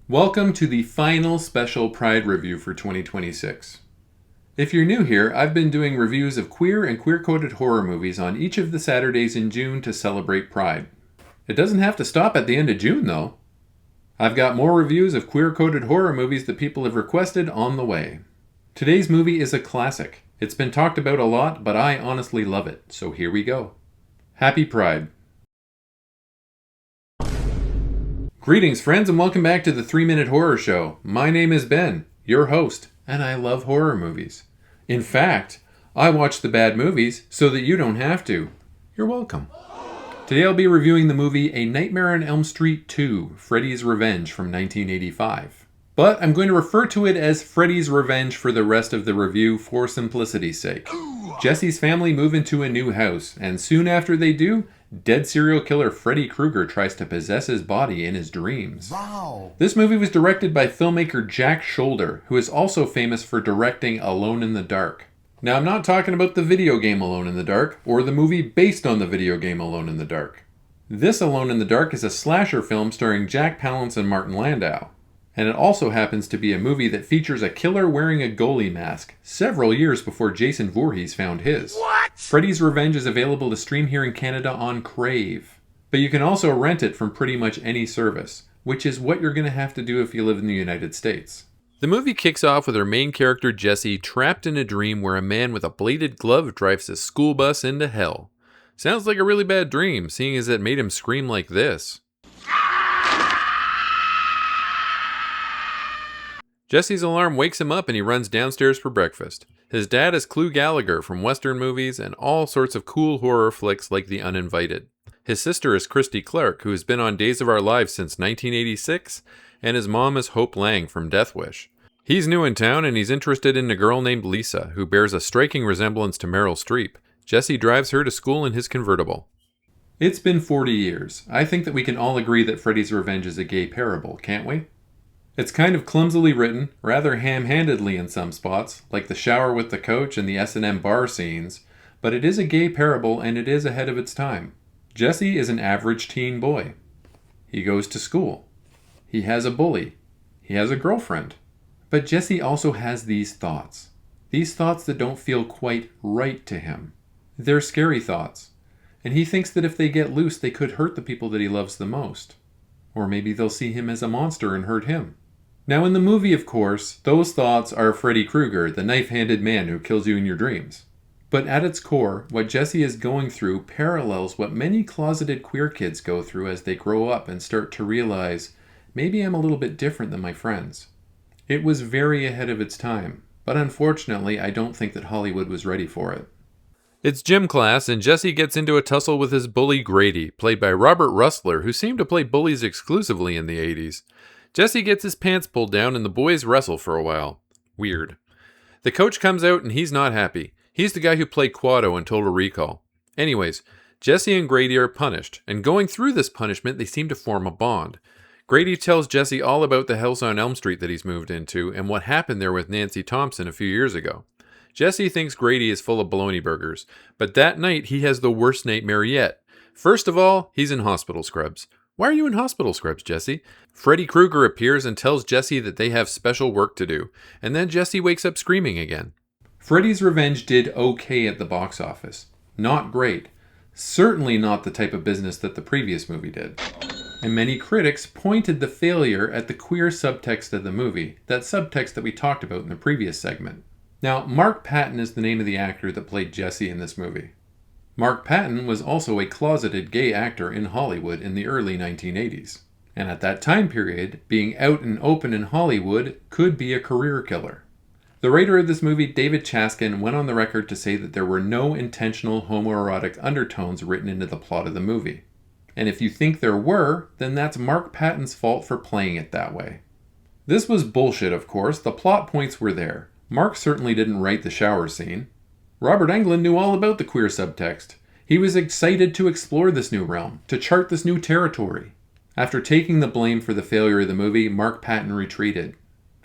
Welcome to the final special Pride review for 2026. If you're new here, I've been doing reviews of queer and queer-coded horror movies on each of the Saturdays in June to celebrate Pride. It doesn't have to stop at the end of June, though. I've got more reviews of queer-coded horror movies that people have requested on the way. Today's movie is a classic. It's been talked about a lot, but I honestly love it, so here we go. Happy Pride. Greetings, friends, and welcome back to the 3-Minute Horror Show. My name is Ben, your host, and I love horror movies. In fact, I watch the bad movies so that you don't have to. You're welcome. Today I'll be reviewing the movie A Nightmare on Elm Street 2, Freddy's Revenge from 1985. But I'm going to refer to it as Freddy's Revenge for the rest of the review for simplicity's sake. Jesse's family move into a new house, and soon after they do, dead serial killer Freddy Krueger tries to possess his body in his dreams. Wow. This movie was directed by filmmaker Jack Shoulder, who is also famous for directing Alone in the Dark. Now, I'm not talking about the video game Alone in the Dark, or the movie based on the video game Alone in the Dark. This Alone in the Dark is a slasher film starring Jack Palance and Martin Landau. And it also happens to be a movie that features a killer wearing a goalie mask, several years before Jason Voorhees found his. What? Freddy's Revenge is available to stream here in Canada on Crave. But you can also rent it from pretty much any service, which is what you're going to have to do if you live in the United States. The movie kicks off with our main character Jesse trapped in a dream where a man with a bladed glove drives his school bus into hell. Sounds like a really bad dream, seeing as it made him scream like this. Jesse's alarm wakes him up and he runs downstairs for breakfast. His dad is Clu Gallagher from Western movies and all sorts of cool horror flicks like The Uninvited. His sister is Christy Clark, who has been on Days of Our Lives since 1986, and his mom is Hope Lang from Death Wish. He's new in town and he's interested in a girl named Lisa, who bears a striking resemblance to Meryl Streep. Jesse drives her to school in his convertible. It's been 40 years. I think that we can all agree that Freddy's Revenge is a gay parable, can't we? It's kind of clumsily written, rather ham-handedly in some spots, like the shower with the coach and the S&M bar scenes, but it is a gay parable and it is ahead of its time. Jesse is an average teen boy. He goes to school. He has a bully. He has a girlfriend. But Jesse also has these thoughts that don't feel quite right to him. They're scary thoughts, and he thinks that if they get loose, they could hurt the people that he loves the most. Or maybe they'll see him as a monster and hurt him. Now in the movie, of course, those thoughts are Freddy Krueger, the knife-handed man who kills you in your dreams. But at its core, what Jesse is going through parallels what many closeted queer kids go through as they grow up and start to realize, maybe I'm a little bit different than my friends. It was very ahead of its time, but unfortunately I don't think that Hollywood was ready for it. It's gym class, and Jesse gets into a tussle with his bully Grady, played by Robert Rustler, who seemed to play bullies exclusively in the 80s. Jesse gets his pants pulled down and the boys wrestle for a while. Weird. The coach comes out and he's not happy. He's the guy who played Quado in Total Recall. Anyways, Jesse and Grady are punished, and going through this punishment, they seem to form a bond. Grady tells Jesse all about the house on Elm Street that he's moved into and what happened there with Nancy Thompson a few years ago. Jesse thinks Grady is full of bologna burgers, but that night he has the worst nightmare yet. First of all, he's in hospital scrubs. Why are you in hospital scrubs, Jesse? Freddy Krueger appears and tells Jesse that they have special work to do, and then Jesse wakes up screaming again. Freddy's Revenge did okay at the box office. Not great. Certainly not the type of business that the previous movie did. And many critics pointed the failure at the queer subtext of the movie, that subtext that we talked about in the previous segment. Now, Mark Patton is the name of the actor that played Jesse in this movie. Mark Patton was also a closeted gay actor in Hollywood in the early 1980s. And at that time period, being out and open in Hollywood could be a career killer. The writer of this movie, David Chaskin, went on the record to say that there were no intentional homoerotic undertones written into the plot of the movie. And if you think there were, then that's Mark Patton's fault for playing it that way. This was bullshit, of course. The plot points were there. Mark certainly didn't write the shower scene. Robert Englund knew all about the queer subtext. He was excited to explore this new realm, to chart this new territory. After taking the blame for the failure of the movie, Mark Patton retreated.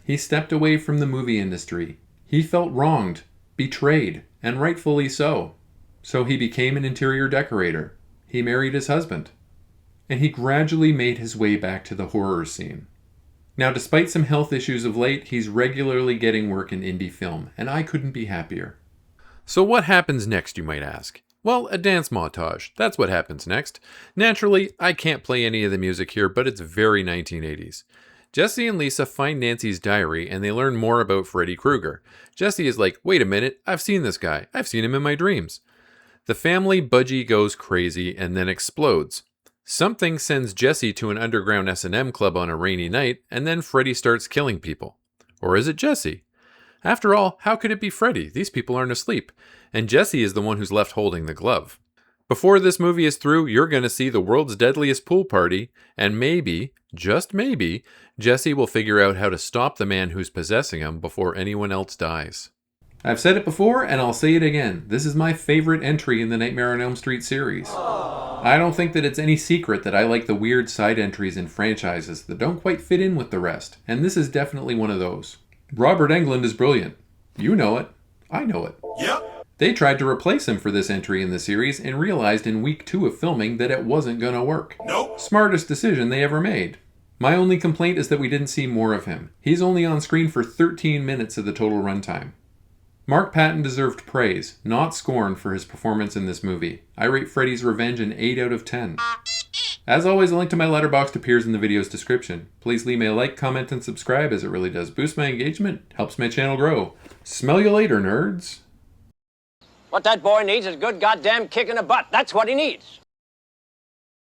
He stepped away from the movie industry. He felt wronged, betrayed, and rightfully so. So he became an interior decorator. He married his husband. And he gradually made his way back to the horror scene. Now, despite some health issues of late, he's regularly getting work in indie film, and I couldn't be happier. So what happens next, you might ask? Well, a dance montage. That's what happens next. Naturally, I can't play any of the music here, but it's very 1980s. Jesse and Lisa find Nancy's diary and they learn more about Freddy Krueger. Jesse is like, wait a minute, I've seen this guy. I've seen him in my dreams. The family budgie goes crazy and then explodes. Something sends Jesse to an underground S&M club on a rainy night, and then Freddy starts killing people. Or is it Jesse? After all, how could it be Freddy? These people aren't asleep. And Jesse is the one who's left holding the glove. Before this movie is through, you're going to see the world's deadliest pool party, and maybe, just maybe, Jesse will figure out how to stop the man who's possessing him before anyone else dies. I've said it before, and I'll say it again. This is my favorite entry in the Nightmare on Elm Street series. I don't think that it's any secret that I like the weird side entries in franchises that don't quite fit in with the rest, and this is definitely one of those. Robert Englund is brilliant. You know it. I know it. Yep. They tried to replace him for this entry in the series and realized in week 2 of filming that it wasn't gonna work. Nope. Smartest decision they ever made. My only complaint is that we didn't see more of him. He's only on screen for 13 minutes of the total runtime. Mark Patton deserved praise, not scorn, for his performance in this movie. I rate Freddy's Revenge an 8 out of 10. As always, a link to my Letterboxd appears in the video's description. Please leave me a like, comment, and subscribe, as it really does boost my engagement, helps my channel grow. Smell you later, nerds! What that boy needs is a good goddamn kick in the butt. That's what he needs.